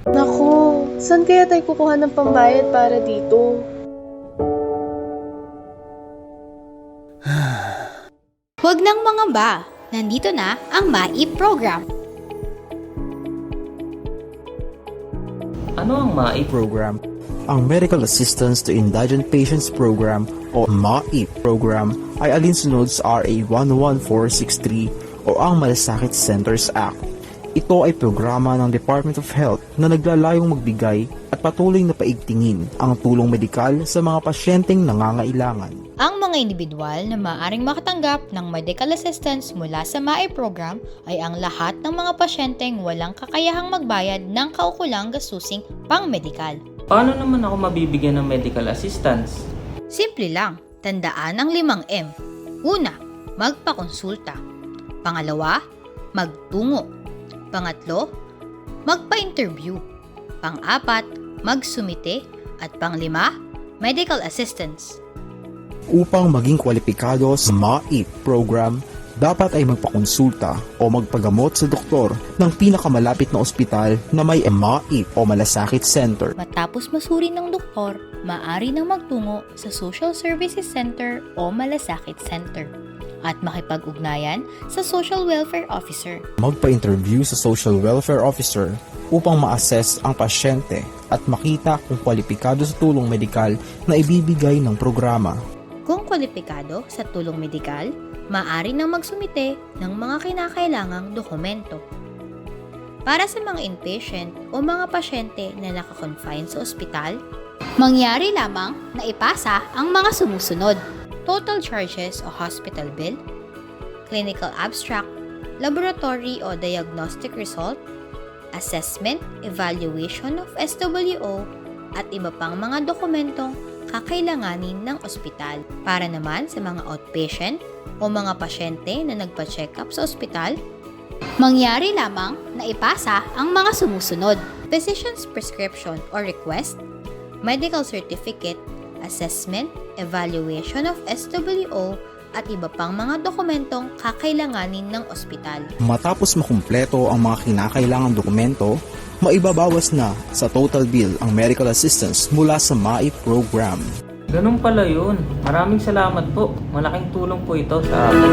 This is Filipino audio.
Naku, saan kaya tayo kukuha ng pambayad para dito? Huwag nang mangamba, nandito na ang MAIP program. Ano ang MAIP? Program. Ang Medical Assistance to Indigent Patients Program o MAIP program ay alinsunod sa RA 11463 o ang Malasakit Centers Act. Ito ay programa ng Department of Health na naglalayong magbigay at patuloy na paigtingin ang tulong medikal sa mga pasyenteng nangangailangan. Ang mga individual na maaaring makatanggap ng medical assistance mula sa MAIP program ay ang lahat ng mga pasyenteng walang kakayahang magbayad ng kaukulang gastusin pang-medikal. Paano naman ako mabibigyan ng medical assistance? Simple lang, tandaan ang 5M. Una, magpakonsulta. Pangalawa, magtungo. Pangatlo, magpa-interview. Pang-apat, magsumite. At pang-lima, medical assistance. Upang maging kwalipikado sa MAIP program, dapat ay magpakonsulta o magpagamot sa doktor ng pinakamalapit na ospital na may MAIP o Malasakit Center. Matapos masuri ng doktor, maaari nang magtungo sa Social Services Center o Malasakit Center at makipag-ugnayan sa Social Welfare Officer. Magpa-interview sa Social Welfare Officer upang ma-assess ang pasyente at makita kung kwalipikado sa tulong medikal na ibibigay ng programa. Kung kwalipikado sa tulong medikal, maaari nang magsumite ng mga kinakailangang dokumento. Para sa mga inpatient o mga pasyente na nakakonfine sa ospital, mangyari lamang na ipasa ang mga sumusunod: total charges o hospital bill, clinical abstract, laboratory o diagnostic result, assessment, evaluation of SWO, at iba pang mga dokumentong kakailanganin ng ospital. Para naman sa mga outpatient o mga pasyente na nagpa-check up sa ospital, mangyari lamang na ipasa ang mga sumusunod: physician's prescription or request, medical certificate, assessment, evaluation of SWO, at iba pang mga dokumentong kakailanganin ng ospital. Matapos makumpleto ang mga kinakailangang dokumento, maibabawas na sa total bill ang medical assistance mula sa MAIP program. Ganun pala yun. Maraming salamat po. Malaking tulong po ito sa akin.